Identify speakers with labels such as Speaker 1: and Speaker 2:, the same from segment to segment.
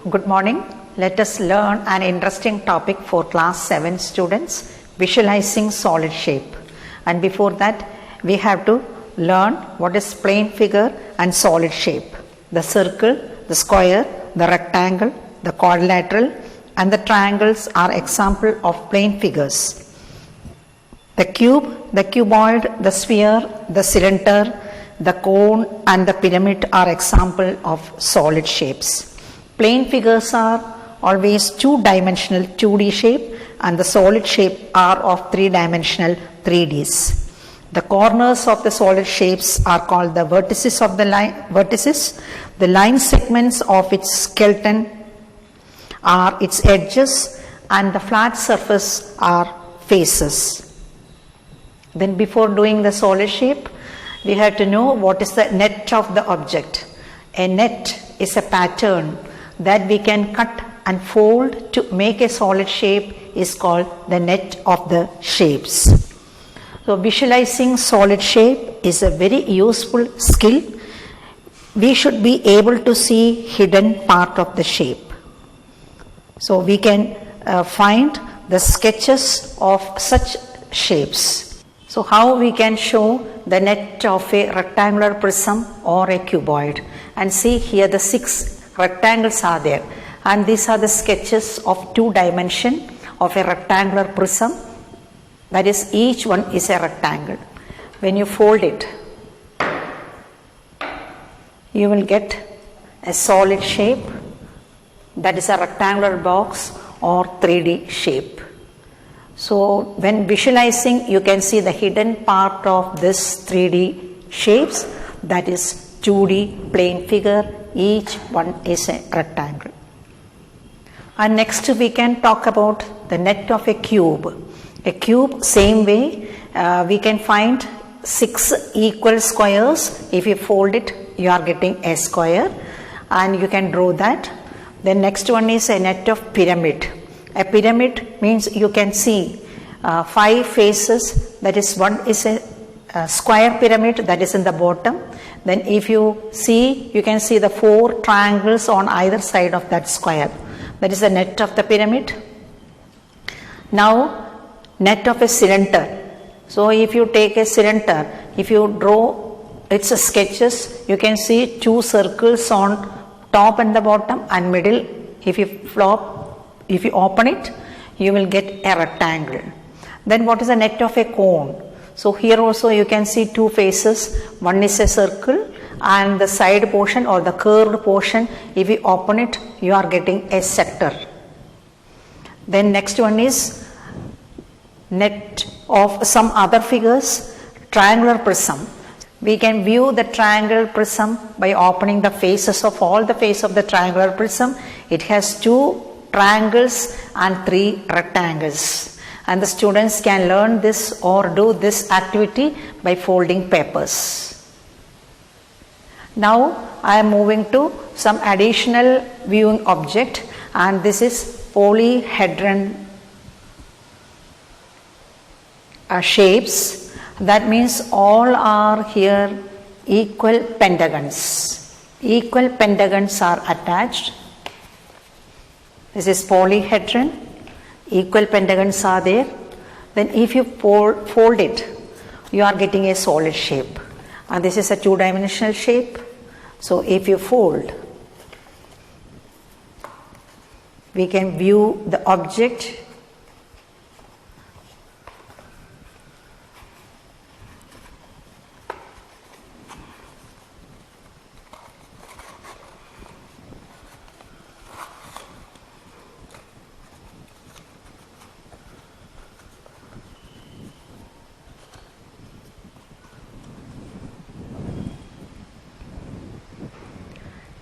Speaker 1: Good morning. Let us learn an interesting topic for class 7 students, visualizing solid shape. And before that, we have to learn what is plane figure and solid shape. The circle, the square, the rectangle, the quadrilateral and the triangles are example of plane figures. The cube, the cuboid, the sphere, the cylinder, the cone and the pyramid are example of solid shapes. Plane figures are always two-dimensional 2D shape and the solid shape are of three-dimensional 3Ds. The corners of the solid shapes are called the vertices of the line. The line segments of its skeleton are its edges and the flat surface are faces. Then before doing the solid shape, we have to know what is the net of the object. A net is a pattern that we can cut and fold to make a solid shape is called the net of the shapes. So visualizing solid shape is a very useful skill. We should be able to see hidden part of the shape. So we can find the sketches of such shapes. So how we can show the net of a rectangular prism or a cuboid, and see here the 6 rectangles are there, and these are the sketches of 2 dimension of a rectangular prism, that is each one is a rectangle. When you fold it, you will get a solid shape, that is a rectangular box or 3D shape. So when visualizing, you can see the hidden part of this 3D shapes, that is 2D plane figure, each one is a rectangle. And next we can talk about the net of a cube. A cube, same way, we can find 6 equal squares. If you fold it, you are getting a square and you can draw that. Then next one is a net of pyramid. A pyramid means you can see 5 faces, that is one is a square pyramid that is in the bottom. Then if you see, you can see the 4 triangles on either side of that square. That is the net of the pyramid. Now net of a cylinder. So if you take a cylinder, if you draw its sketches, you can see 2 circles on top and the bottom and middle. If you open it, you will get a rectangle. Then what is the net of a cone? So here also you can see 2 faces, one is a circle and the side portion or the curved portion, if you open it, you are getting a sector. Then next one is net of some other figures, triangular prism. We can view the triangular prism by opening the faces of all the face of the triangular prism. It has 2 triangles and 3 rectangles. And the students can learn this or do this activity by folding papers. Now I am moving to some additional viewing object, and this is polyhedron shapes. That means all are here equal pentagons. Equal pentagons are attached. This is polyhedron. Equal pentagons are there. Then if you fold it, you are getting a solid shape, and this is a 2-dimensional shape. So if you fold, we can view the object .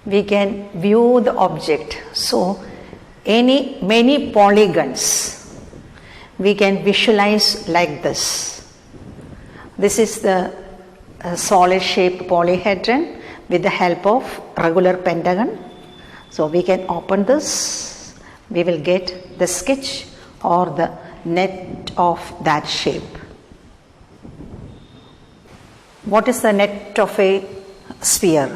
Speaker 1: We can view the object. So many polygons we can visualize like this. This is the solid shaped polyhedron with the help of regular pentagon. So we can open this, we will get the sketch or the net of that shape. What is the net of a sphere?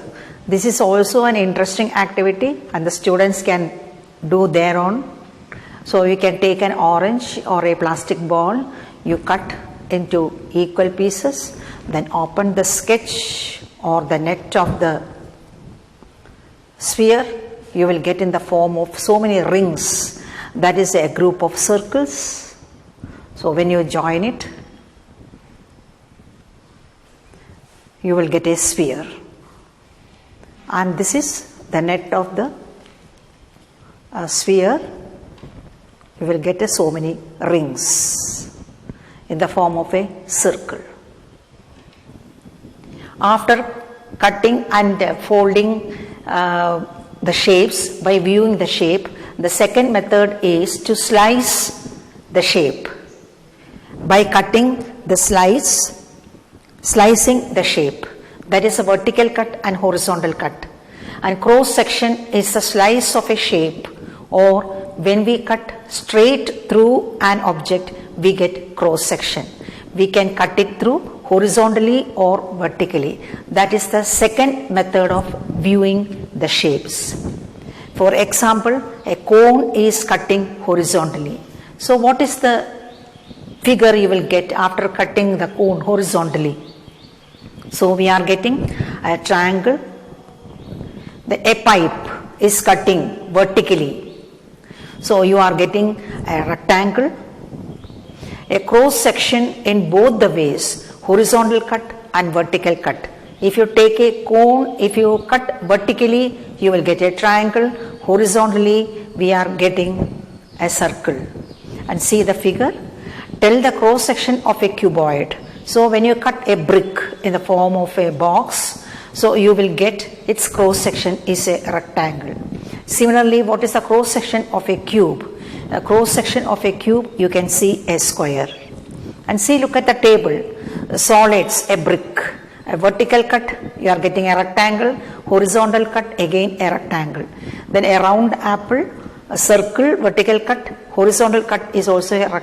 Speaker 1: This is also an interesting activity and the students can do their own. So you can take an orange or a plastic ball, you cut into equal pieces, then open the sketch or the net of the sphere, you will get in the form of so many rings. That is a group of circles. So when you join it, you will get a sphere. And this is the net of the sphere. You will get so many rings in the form of a circle. After cutting and folding the shapes, by viewing the shape, the second method is to slice the shape. By cutting the slicing the shape, that is a vertical cut and horizontal cut. And cross section is the slice of a shape, or when we cut straight through an object, we get cross section. We can cut it through horizontally or vertically. That is the second method of viewing the shapes. For example, a cone is cutting horizontally. So what is the figure you will get after cutting the cone horizontally? So we are getting a triangle. A pipe is cutting vertically. So you are getting a rectangle. A cross section in both the ways, horizontal cut and vertical cut. If you take a cone, if you cut vertically, you will get a triangle. Horizontally, we are getting a circle. And see the figure. Tell the cross section of a cuboid. So when you cut a brick in the form of a box, so you will get its cross section is a rectangle. Similarly, what is the cross section of a cube? A cross section of a cube, you can see a square. And see, look at the table. Solids, a brick. A vertical cut, you are getting a rectangle. Horizontal cut, again a rectangle. Then a round apple, a circle, vertical cut. Horizontal cut is also a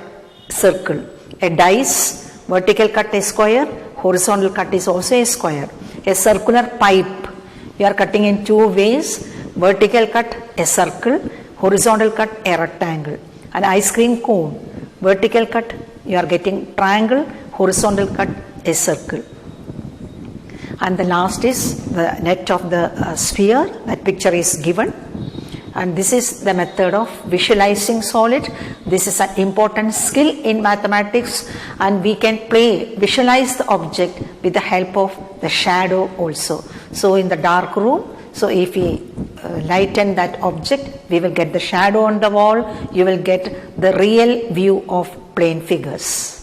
Speaker 1: circle. A dice, vertical cut a square, horizontal cut is also a square. A circular pipe, you are cutting in two ways. Vertical cut a circle, horizontal cut a rectangle. An ice cream cone, vertical cut you are getting triangle, horizontal cut a circle. And the last is the net of the sphere. That picture is given. And this is the method of visualizing solid. This is an important skill in mathematics, and we can visualize the object with the help of the shadow also. So in the dark room, so if we lighten that object, we will get the shadow on the wall. You will get the real view of plane figures.